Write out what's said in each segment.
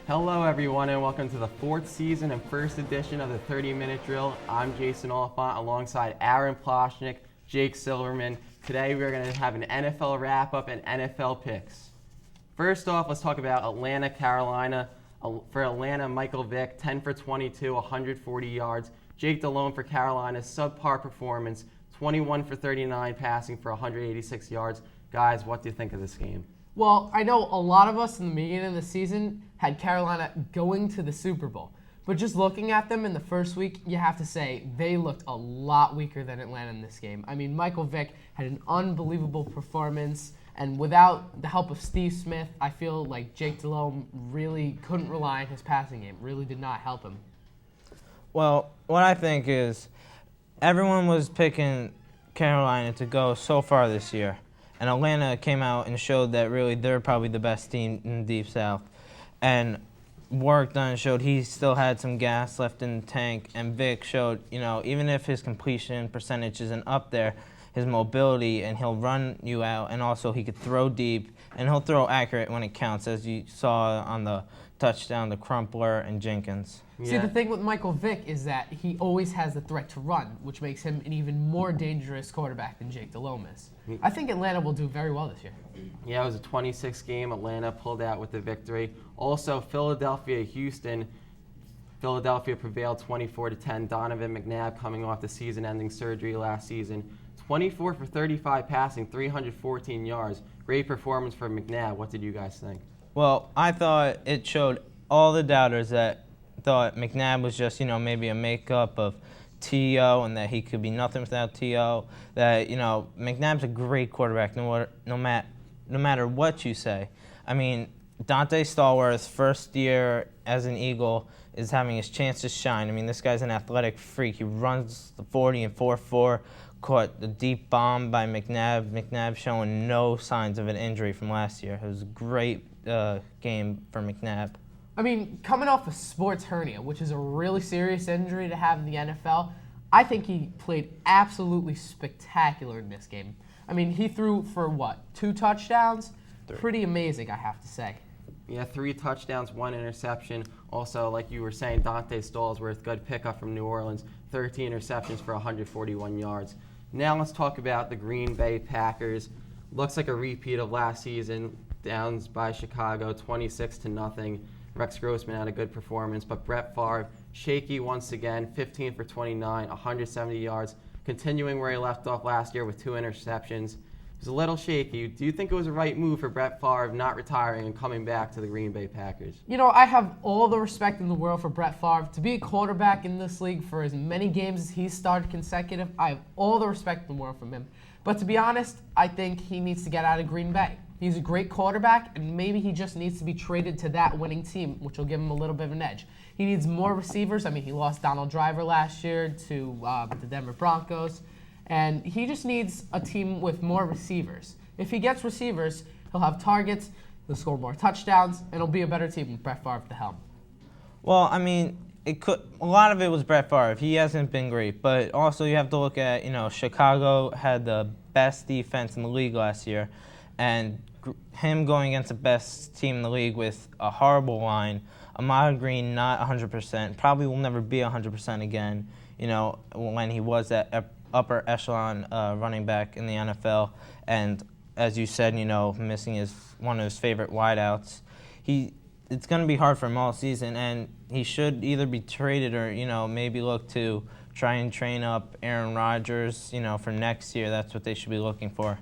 Hello everyone and welcome to the fourth season and first edition of the 30-minute drill. I'm Jason Olephant alongside Aaron Ploshnick, Jake Silverman. Today we're going to have an NFL wrap-up and NFL picks. First off, let's talk about Atlanta, Carolina. For Atlanta, Michael Vick, 10 for 22, 140 yards. Jake Della for Carolina, subpar performance, 21 for 39, passing for 186 yards. Guys, what do you think of this game? Well, I know a lot of us in the beginning of the season had Carolina going to the Super Bowl. But just looking at them in the first week, you have to say they looked a lot weaker than Atlanta in this game. I mean, Michael Vick had an unbelievable performance, and without the help of Steve Smith, I feel like Jake Delhomme really couldn't rely on his passing game. Really did not help him. Well, what I think is everyone was picking Carolina to go so far this year. And Atlanta came out and showed that really they're probably the best team in the Deep South. And Warwick Dunn showed he still had some gas left in the tank. And Vic showed, even if his completion percentage isn't up there, his mobility, and he'll run you out. And also he could throw deep, and he'll throw accurate when it counts, as you saw on the touchdown to Crumpler and Jenkins. Yeah. See, the thing with Michael Vick is that he always has the threat to run, which makes him an even more dangerous quarterback than Jake Delhomme is. I think Atlanta will do very well this year. Yeah, it was a 26 game. Atlanta pulled out with the victory. Also, Philadelphia, Houston. Philadelphia prevailed 24-10. Donovan McNabb coming off the season-ending surgery last season. 24 for 35 passing, 314 yards. Great performance for McNabb. What did you guys think? Well, I thought it showed all the doubters that thought McNabb was just, maybe a makeup of T.O. and that he could be nothing without T.O. That, McNabb's a great quarterback no matter what you say. I mean, Dante Stallworth's first year as an Eagle is having his chance to shine. I mean, this guy's an athletic freak. He runs the 40 and 4.4, caught the deep bomb by McNabb. McNabb showing no signs of an injury from last year. It was a great game for McNabb. I mean, coming off a sports hernia, which is a really serious injury to have in the NFL, I think he played absolutely spectacular in this game. I mean, he threw for, 2 touchdowns? 3. Pretty amazing, I have to say. Yeah, 3 touchdowns, 1 interception. Also, like you were saying, Dante Stallworth, good pickup from New Orleans, 13 interceptions for 141 yards. Now let's talk about the Green Bay Packers. Looks like a repeat of last season, downs by Chicago, 26-0. Rex Grossman had a good performance, but Brett Favre, shaky once again, 15 for 29, 170 yards, continuing where he left off last year with 2 interceptions. He was a little shaky. Do you think it was a right move for Brett Favre not retiring and coming back to the Green Bay Packers? I have all the respect in the world for Brett Favre. To be a quarterback in this league for as many games as he's started consecutive, I have all the respect in the world from him. But to be honest, I think he needs to get out of Green Bay. He's a great quarterback, and maybe he just needs to be traded to that winning team, which will give him a little bit of an edge. He needs more receivers. I mean, he lost Donald Driver last year to the Denver Broncos, and he just needs a team with more receivers. If he gets receivers, he'll have targets, he'll score more touchdowns, and it'll be a better team with Brett Favre at the helm. Well, I mean, a lot of it was Brett Favre. He hasn't been great, but also you have to look at, Chicago had the best defense in the league last year, and him going against the best team in the league with a horrible line, Ahmad Green not 100%, probably will never be 100% again, when he was that upper echelon running back in the NFL. And as you said, missing one of his favorite wideouts. It's going to be hard for him all season, and he should either be traded or, maybe look to try and train up Aaron Rodgers, for next year. That's what they should be looking for.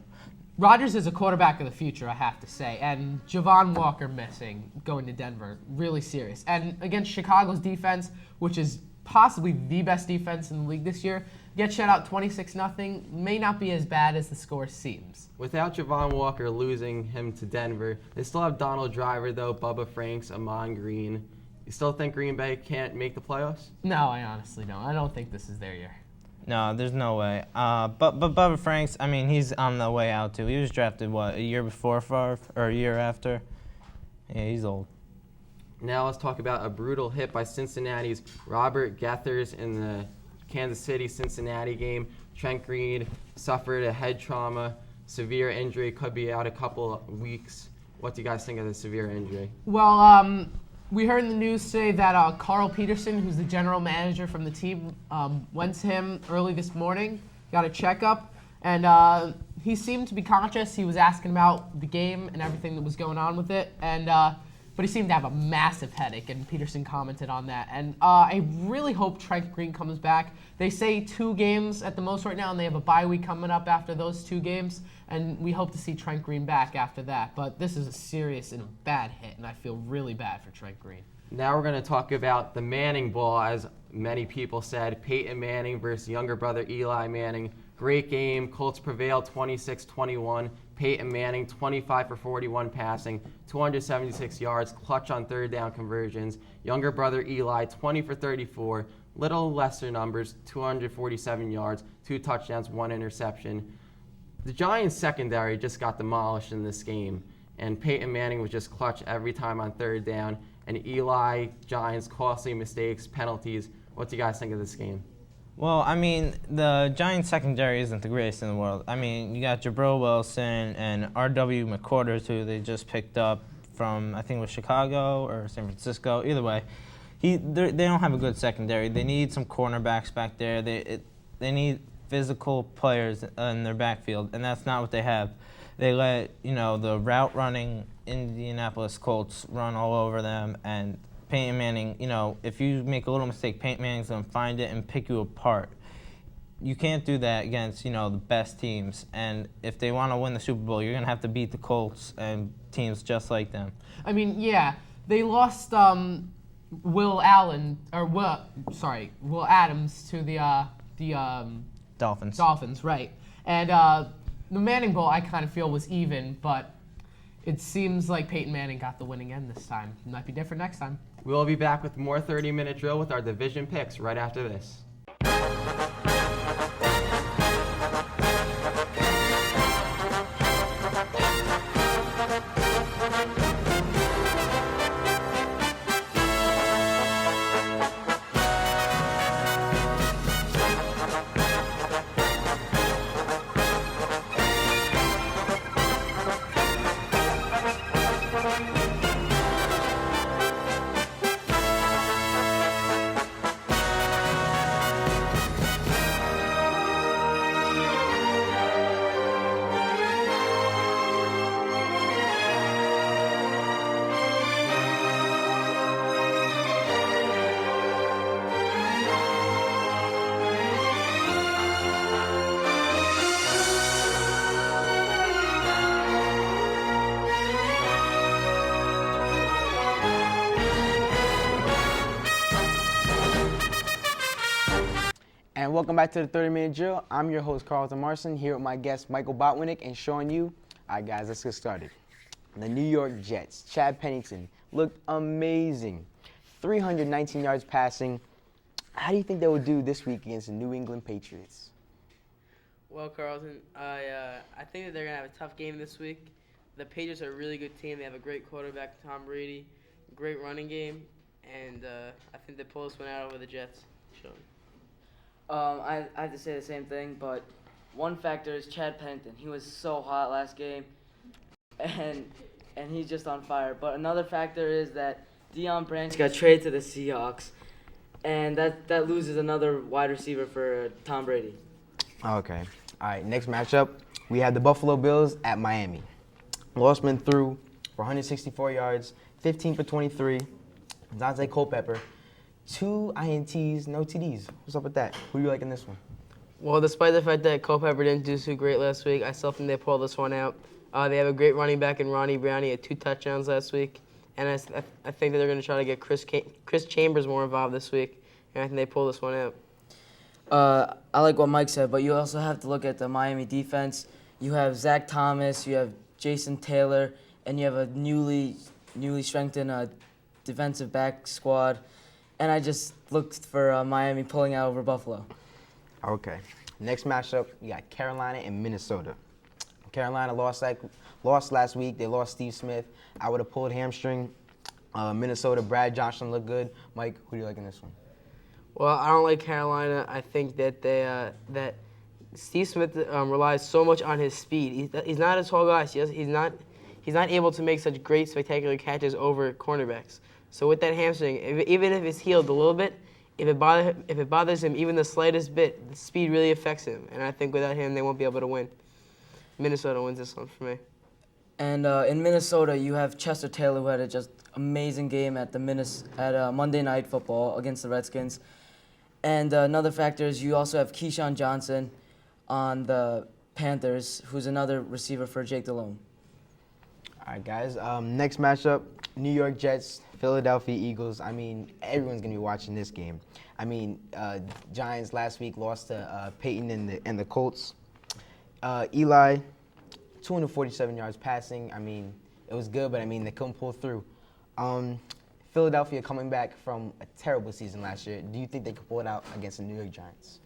Rodgers is a quarterback of the future, I have to say. And Javon Walker missing, going to Denver, really serious. And against Chicago's defense, which is possibly the best defense in the league this year, get shut out 26-0 may not be as bad as the score seems. Without Javon Walker losing him to Denver, they still have Donald Driver, though, Bubba Franks, Ahman Green. You still think Green Bay can't make the playoffs? No, I honestly don't. I don't think this is their year. No, there's no way. But Bubba Franks, I mean, he's on the way out, too. He was drafted, a year before Favre, or a year after? Yeah, he's old. Now let's talk about a brutal hit by Cincinnati's Robert Gethers in the Kansas City-Cincinnati game. Trent Green suffered a head trauma, severe injury, could be out a couple of weeks. What do you guys think of the severe injury? Well, We heard in the news today that Carl Peterson, who's the general manager from the team, went to him early this morning, got a checkup, and he seemed to be conscious. He was asking about the game and everything that was going on with it, and but he seemed to have a massive headache, and Peterson commented on that. And I really hope Trent Green comes back. They say 2 games at the most right now, and they have a bye week coming up after those 2 games, and we hope to see Trent Green back after that. But this is a serious and a bad hit, and I feel really bad for Trent Green. Now we're going to talk about the Manning Bowl, as many people said. Peyton Manning versus younger brother Eli Manning. Great game. Colts prevailed 26-21. Peyton Manning, 25 for 41 passing, 276 yards, clutch on third down conversions. Younger brother Eli, 20 for 34, little lesser numbers, 247 yards, 2 touchdowns, 1 interception. The Giants' secondary just got demolished in this game, and Peyton Manning was just clutch every time on third down. And Eli, Giants, costly mistakes, penalties. What do you guys think of this game? Well, I mean, the Giants secondary isn't the greatest in the world. I mean, you got Jabril Wilson and R.W. McQuarters, who they just picked up from, I think it was Chicago or San Francisco. Either way, they don't have a good secondary. They need some cornerbacks back there. They need physical players in their backfield, and that's not what they have. They let, the route-running Indianapolis Colts run all over them, and Peyton Manning, if you make a little mistake, Peyton Manning's going to find it and pick you apart. You can't do that against, the best teams. And if they want to win the Super Bowl, you're going to have to beat the Colts and teams just like them. I mean, yeah, they lost Will Adams to the Dolphins. Dolphins, right. And the Manning Bowl, I kind of feel, was even, but it seems like Peyton Manning got the winning end this time. It might be different next time. We'll be back with more 30-minute drill with our division picks right after this. And welcome back to the 30-minute drill. I'm your host, Carlton Marcin, here with my guest, Michael Botwinick, and showing you. All right, guys, let's get started. The New York Jets, Chad Pennington, looked amazing. 319 yards passing. How do you think they will do this week against the New England Patriots? Well, Carlton, I think that they're going to have a tough game this week. The Patriots are a really good team. They have a great quarterback, Tom Brady, great running game, and I think they pull this one out over the Jets. Sean. I have to say the same thing, but one factor is Chad Pennington. He was so hot last game, and he's just on fire. But another factor is that Deion Branch got traded to the Seahawks, and that loses another wide receiver for Tom Brady. Okay. All right, next matchup, we have the Buffalo Bills at Miami. Lossman threw for 164 yards, 15 for 23. Dante Culpepper, 2 INTs, no TDs. What's up with that? Who do you like in this one? Well, despite the fact that Culpepper didn't do too great last week, I still think they pull this one out. They have a great running back in Ronnie Brown. He had 2 touchdowns last week. And I think that they're going to try to get Chris Chambers more involved this week. And I think they pull this one out. I like what Mike said, but you also have to look at the Miami defense. You have Zach Thomas, you have Jason Taylor, and you have a newly strengthened defensive back squad. And I just looked for Miami pulling out over Buffalo. Okay. Next matchup, you got Carolina and Minnesota. Carolina lost last week. They lost Steve Smith. I would have pulled hamstring. Minnesota, Brad Johnson looked good. Mike, who do you like in this one? Well, I don't like Carolina. I think that that Steve Smith relies so much on his speed. He's not a tall guy. He's not able to make such great, spectacular catches over cornerbacks. So with that hamstring, even if it's healed a little bit, if it bothers him even the slightest bit, the speed really affects him. And I think without him, they won't be able to win. Minnesota wins this one for me. And in Minnesota, you have Chester Taylor, who had a just amazing game at Monday Night Football against the Redskins. And another factor is you also have Keyshawn Johnson on the Panthers, who's another receiver for Jake Delhomme. All right, guys. Next matchup, New York Jets, Philadelphia Eagles. I mean, everyone's going to be watching this game. I mean, Giants last week lost to Peyton and the Colts. Eli, 247 yards passing. I mean, it was good, but, I mean, they couldn't pull through. Philadelphia coming back from a terrible season last year. Do you think they could pull it out against the New York Giants?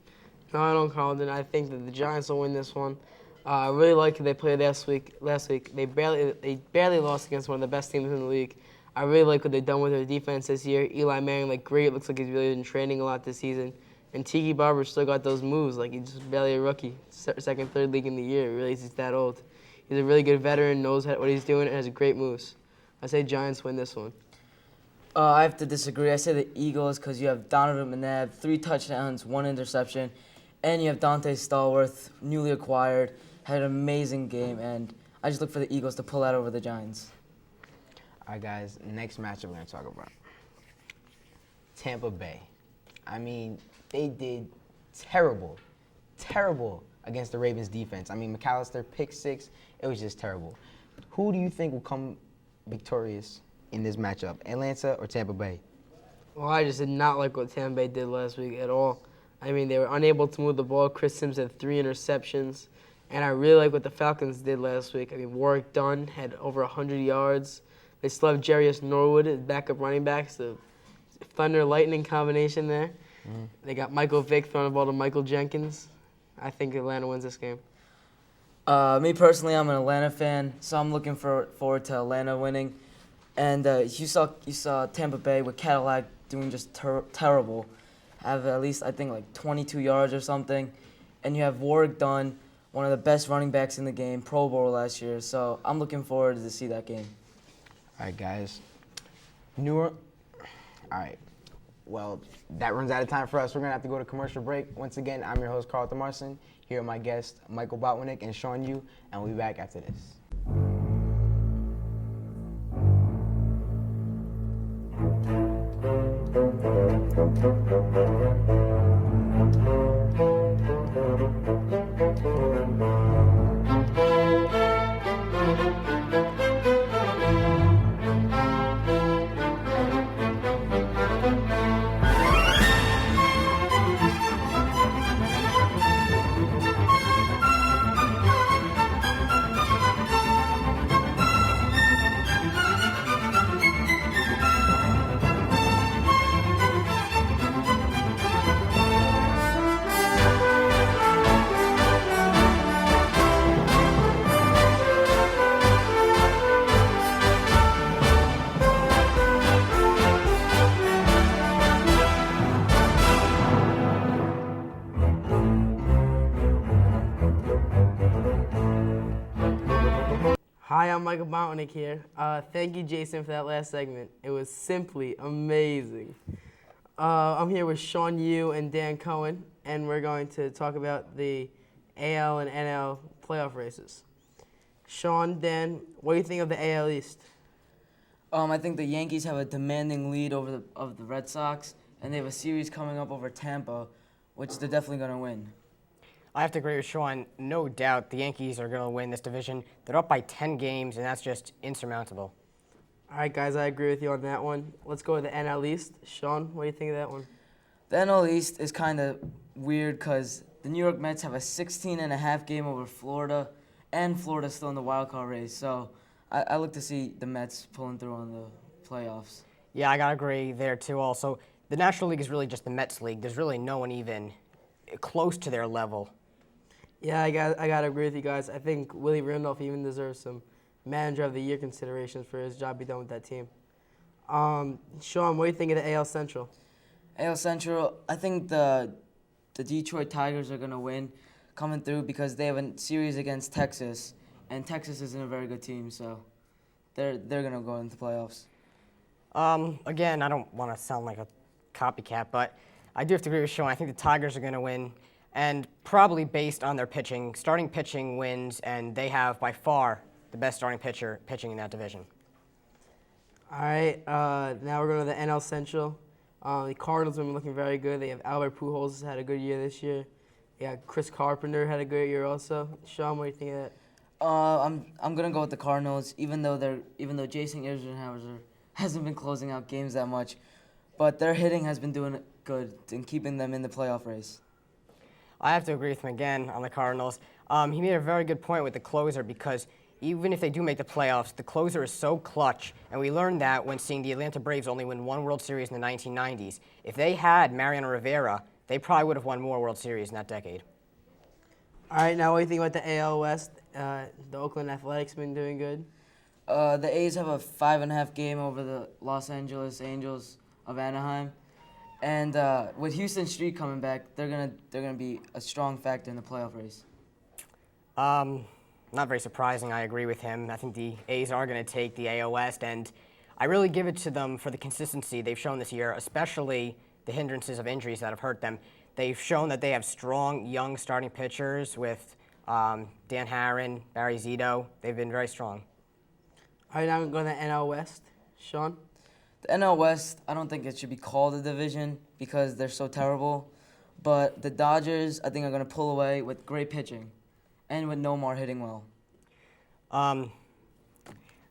No, I don't, Carlton. I think that the Giants will win this one. I really like who they played last week. They barely lost against one of the best teams in the league. I really like what they've done with their defense this year. Eli Manning looked great. Looks like he's really been training a lot this season. And Tiki Barber still got those moves. Like, he's just barely a rookie. Second, third league in the year. Really, he's that old. He's a really good veteran, knows what he's doing, and has great moves. I say Giants win this one. I have to disagree. I say the Eagles because you have Donovan McNabb, 3 touchdowns, 1 interception, and you have Dante Stallworth, newly acquired, had an amazing game, and I just look for the Eagles to pull out over the Giants. All right, guys. Next matchup we're going to talk about. Tampa Bay. I mean, they did terrible against the Ravens defense. I mean, McAllister, pick 6. It was just terrible. Who do you think will come victorious in this matchup, Atlanta or Tampa Bay? Well, I just did not like what Tampa Bay did last week at all. I mean, they were unable to move the ball. Chris Sims had 3 interceptions. And I really like what the Falcons did last week. I mean, Warwick Dunn had over 100 yards. They still have Jarius Norwood as backup running backs, the thunder-lightning combination there. Mm-hmm. They got Michael Vick throwing the ball to Michael Jenkins. I think Atlanta wins this game. Me personally, I'm an Atlanta fan, so I'm looking forward to Atlanta winning. And you saw Tampa Bay with Cadillac doing just terrible. Have at least, I think, like 22 yards or something. And you have Warwick Dunn, one of the best running backs in the game, Pro Bowl last year. So I'm looking forward to see that game. All right, guys. All right. Well, that runs out of time for us. We're going to have to go to commercial break. Once again, I'm your host, Carlton Marcin. Here are my guests, Michael Botwinick and Sean Yu, and we'll be back after this. Hi, I'm Michael Botwinick here. Thank you, Jason, for that last segment. It was simply amazing. I'm here with Sean Yu and Dan Cohen, and we're going to talk about the AL and NL playoff races. Sean, Dan, what do you think of the AL East? I think the Yankees have a demanding lead over the Red Sox, and they have a series coming up over Tampa, which they're definitely going to win. I have to agree with Sean. No doubt the Yankees are going to win this division. They're up by 10 games, and that's just insurmountable. All right, guys, I agree with you on that one. Let's go with the NL East. Sean, what do you think of that one? The NL East is kind of weird because the New York Mets have a 16.5 game over Florida, and Florida's still in the wild card race. So I look to see the Mets pulling through on the playoffs. Yeah, I got to agree there, too. Also, the National League is really just the Mets League. There's really no one even close to their level. Yeah, I got to agree with you guys. I think Willie Randolph even deserves some Manager of the Year considerations for his job he done with that team. Sean, what do you think of the AL Central? AL Central, I think the Detroit Tigers are going to win coming through because they have a series against Texas, and Texas isn't a very good team, so they're going to go into playoffs. Again, I don't want to sound like a copycat, but I do have to agree with Sean. I think the Tigers are going to win, and probably based on their pitching. Starting pitching wins, and they have by far the best starting pitcher pitching in that division. All right, now we're going to the NL Central. The Cardinals have been looking very good. They have Albert Pujols had a good year this year. Yeah, Chris Carpenter had a great year also. Sean, what do you think of that? I'm gonna go with the Cardinals, even though Jason Isringhauser hasn't been closing out games that much, but their hitting has been doing good in keeping them in the playoff race. I have to agree with him again on the Cardinals. He made a very good point with the closer because even if they do make the playoffs, the closer is so clutch, and we learned that when seeing the Atlanta Braves only win one World Series in the 1990s. If they had Mariano Rivera, they probably would have won more World Series in that decade. All right, now what do you think about the AL West? The Oakland Athletics been doing good. The A's have a 5.5 game over the Los Angeles Angels of Anaheim, and with Houston Street coming back, they're gonna be a strong factor in the playoff race. Not very surprising. I agree with him. I think the A's are going to take the AL West, and I really give it to them for the consistency they've shown this year, especially the hindrances of injuries that have hurt them. They've shown that they have strong, young starting pitchers with Dan Harron, Barry Zito. They've been very strong. All right, now we're going to the NL West. Sean? The NL West, I don't think it should be called a division because they're so terrible, but the Dodgers, I think, are going to pull away with great pitching and with Nomar hitting well. I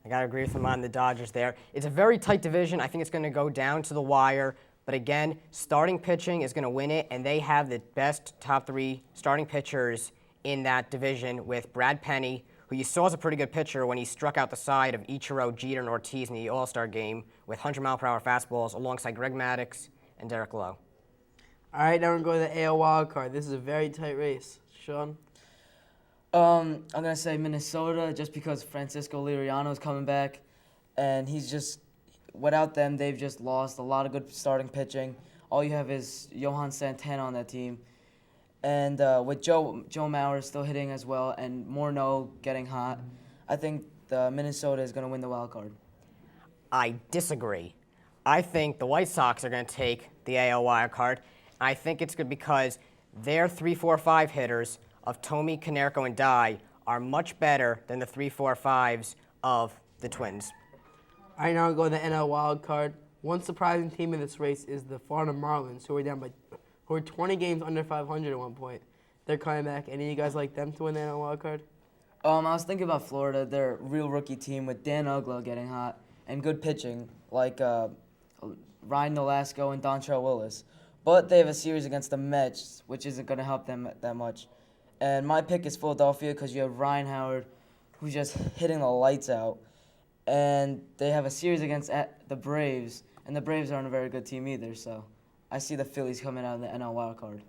got to agree with him on the Dodgers there. It's a very tight division. I think it's going to go down to the wire. But again, starting pitching is going to win it, and they have the best top three starting pitchers in that division with Brad Penny, who you saw is a pretty good pitcher when he struck out the side of Ichiro, Jeter, and Ortiz in the All-Star game with 100-mile-per-hour fastballs alongside Greg Maddux and Derek Lowe. All right, now we're going to the AL wild card. This is a very tight race. Sean? I'm going to say Minnesota just because Francisco Liriano is coming back, and he's just, without them, they've just lost a lot of good starting pitching. All you have is Johan Santana on that team. And with Joe Mauer still hitting as well and Morneau getting hot, I think Minnesota is going to win the wild card. I disagree. I think the White Sox are going to take the AL wild card. I think it's good because their 3, 4, 5 hitters of Tomey, Konerko, and Dye are much better than the 3, 4, 5s of the Twins. All right, now we'll go to the NL wild card. One surprising team in this race is the Florida Marlins, who are 20 games under 500 at one point. They're coming back. Any of you guys like them to win the NL wild card? I was thinking about Florida. They're a real rookie team with Dan Ugla getting hot and good pitching like Ryan Nolasco and Dontrell Willis. But they have a series against the Mets, which isn't going to help them that much. And my pick is Philadelphia because you have Ryan Howard, who's just hitting the lights out. And they have a series against the Braves, and the Braves aren't a very good team either. So I see the Phillies coming out in the NL wild card.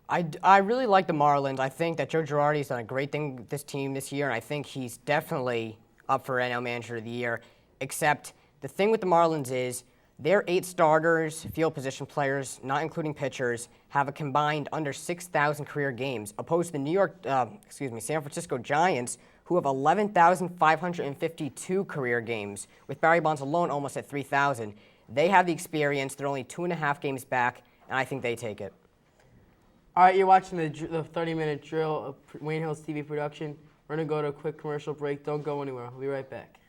I really like the Marlins. I think that Joe Girardi's done a great thing with this team this year, and I think he's definitely up for NL Manager of the Year. Except the thing with the Marlins is their 8 starters, field position players, not including pitchers, have a combined under 6,000 career games, opposed to the San Francisco Giants, who have 11,552 career games, with Barry Bonds alone almost at 3,000. They have the experience. They're only 2.5 games back, and I think they take it. All right, you're watching the 30-minute drill of Wayne Hill's TV production. We're going to go to a quick commercial break. Don't go anywhere. We'll be right back.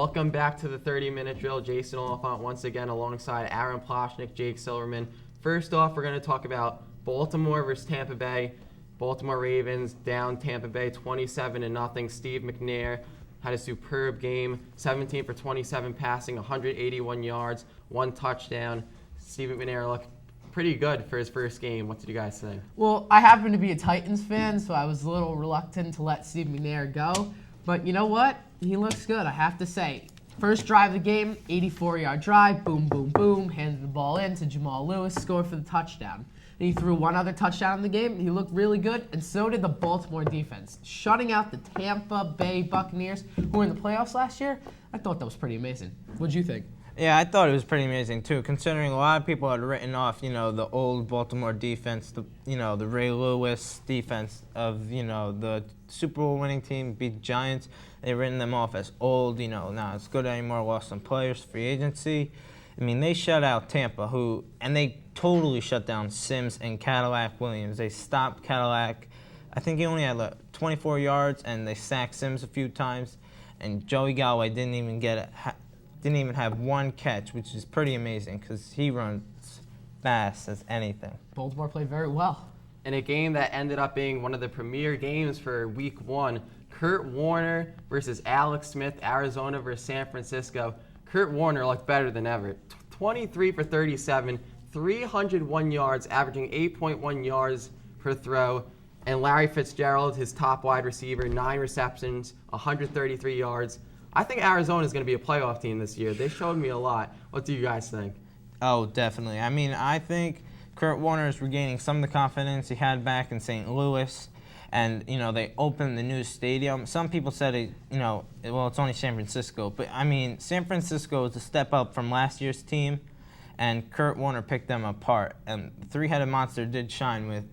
Welcome back to the 30-minute drill. Jason Olephant once again alongside Aaron Ploshnick, Jake Silverman. First off, we're going to talk about Baltimore versus Tampa Bay. Baltimore Ravens down Tampa Bay 27-0. Steve McNair had a superb game, 17 for 27 passing, 181 yards, 1 touchdown. Steve McNair looked pretty good for his first game. What did you guys think? Well, I happen to be a Titans fan, so I was a little reluctant to let Steve McNair go. But you know what? He looks good, I have to say. First drive of the game, 84-yard drive, boom, boom, boom, handed the ball in to Jamal Lewis, scored for the touchdown. And he threw one other touchdown in the game. He looked really good, and so did the Baltimore defense, shutting out the Tampa Bay Buccaneers, who were in the playoffs last year. I thought that was pretty amazing. What'd you think? Yeah, I thought it was pretty amazing too, considering a lot of people had written off, the old Baltimore defense, the Ray Lewis defense of, the Super Bowl winning team, beat the Giants. They've written them off as old, not as good anymore, lost some players, free agency. I mean, they shut out Tampa, and they totally shut down Sims and Cadillac Williams. They stopped Cadillac. I think he only had 24 yards, and they sacked Sims a few times. And Joey Galloway didn't even have one catch, which is pretty amazing because he runs fast as anything. Baltimore played very well. In a game that ended up being one of the premier games for Week 1, Kurt Warner versus Alex Smith, Arizona versus San Francisco. Kurt Warner looked better than ever. 23 for 37, 301 yards, averaging 8.1 yards per throw. And Larry Fitzgerald, his top wide receiver, 9 receptions, 133 yards. I think Arizona is going to be a playoff team this year. They showed me a lot. What do you guys think? Oh, definitely. I mean, I think Kurt Warner is regaining some of the confidence he had back in St. Louis. And, they opened the new stadium. Some people said, it's only San Francisco. But, I mean, San Francisco is a step up from last year's team, and Kurt Warner picked them apart. And the three-headed monster did shine with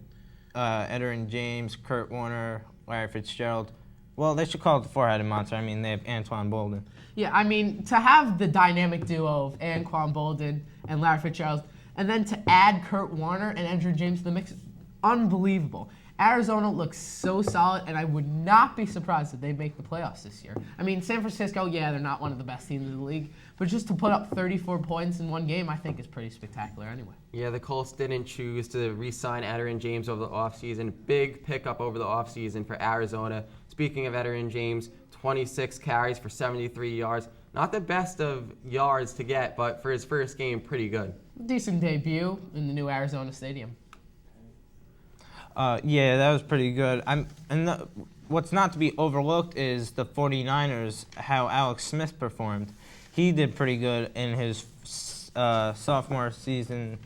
Edgerrin James, Kurt Warner, Larry Fitzgerald. Well, they should call it the four-headed monster. I mean, they have Antoine Bolden. Yeah, I mean, to have the dynamic duo of Anquan Bolden and Larry Fitzgerald, and then to add Kurt Warner and Andrew James to the mix, unbelievable. Arizona looks so solid, and I would not be surprised if they make the playoffs this year. I mean, San Francisco, yeah, they're not one of the best teams in the league, but just to put up 34 points in one game, I think is pretty spectacular anyway. Yeah, the Colts didn't choose to re-sign Edgerrin James over the offseason. Big pickup over the offseason for Arizona. Speaking of Edgerrin James, 26 carries for 73 yards. Not the best of yards to get, but for his first game, pretty good. Decent debut in the new Arizona Stadium. Yeah, that was pretty good. What's not to be overlooked is the 49ers, how Alex Smith performed. He did pretty good in his sophomore season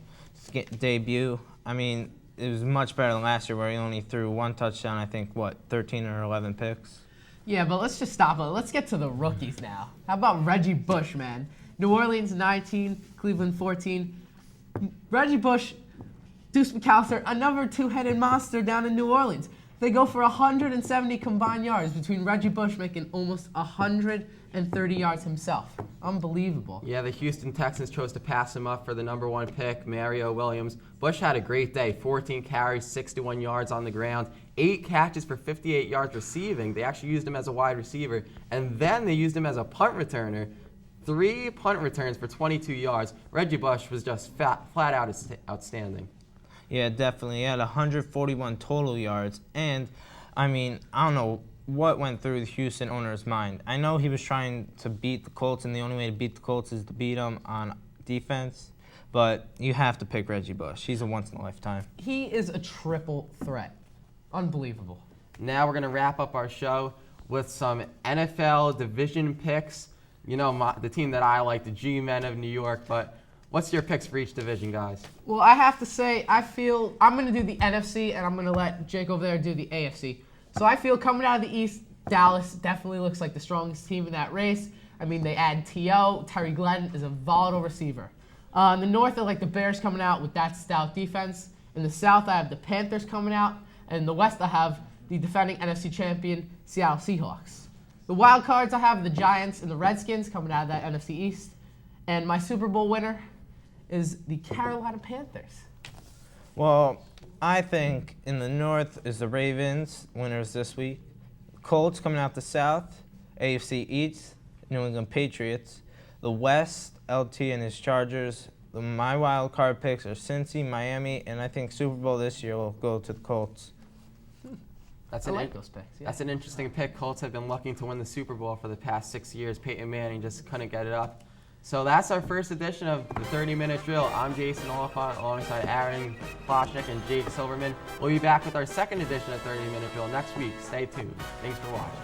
debut. I mean, it was much better than last year where he only threw 1 touchdown, I think, 13 or 11 picks? Yeah, but let's just stop it. Let's get to the rookies now. How about Reggie Bush, man? New Orleans 19, Cleveland 14. Reggie Bush, Deuce McAllister, another two-headed monster down in New Orleans. They go for 170 combined yards between Reggie Bush making almost 130 yards himself. Unbelievable. Yeah, the Houston Texans chose to pass him up for the number 1 pick, Mario Williams. Bush had a great day, 14 carries, 61 yards on the ground, 8 catches for 58 yards receiving. They actually used him as a wide receiver, and then they used him as a punt returner. 3 punt returns for 22 yards. Reggie Bush was just flat out outstanding. Yeah, definitely. He had 141 total yards. And, I mean, I don't know what went through the Houston owner's mind. I know he was trying to beat the Colts, and the only way to beat the Colts is to beat them on defense. But you have to pick Reggie Bush. He's a once-in-a-lifetime. He is a triple threat. Unbelievable. Now we're going to wrap up our show with some NFL division picks. The team that I like, the G-Men of New York, but what's your picks for each division, guys? Well, I have to say, I feel I'm going to do the NFC, and I'm going to let Jake over there do the AFC. So I feel coming out of the East, Dallas definitely looks like the strongest team in that race. I mean, they add T.O. Terry Glenn is a volatile receiver. In the North, I like the Bears coming out with that stout defense. In the South, I have the Panthers coming out. And in the West, I have the defending NFC champion, Seattle Seahawks. The wild cards, I have the Giants and the Redskins coming out of that NFC East. And my Super Bowl winner is the Carolina Panthers. Well, I think in the North is the Ravens, winners this week. Colts coming out the South. AFC East New England Patriots. The West, LT and his Chargers. My wild card picks are Cincy, Miami, and I think Super Bowl this year will go to the Colts. That's I an like those picks. Yeah. That's an interesting pick. Colts have been looking to win the Super Bowl for the past 6 years. Peyton Manning just couldn't get it up. So that's our first edition of the 30-minute drill. I'm Jason Olephant alongside Aaron Ploshnick and Jake Silverman. We'll be back with our second edition of 30-minute drill next week. Stay tuned. Thanks for watching.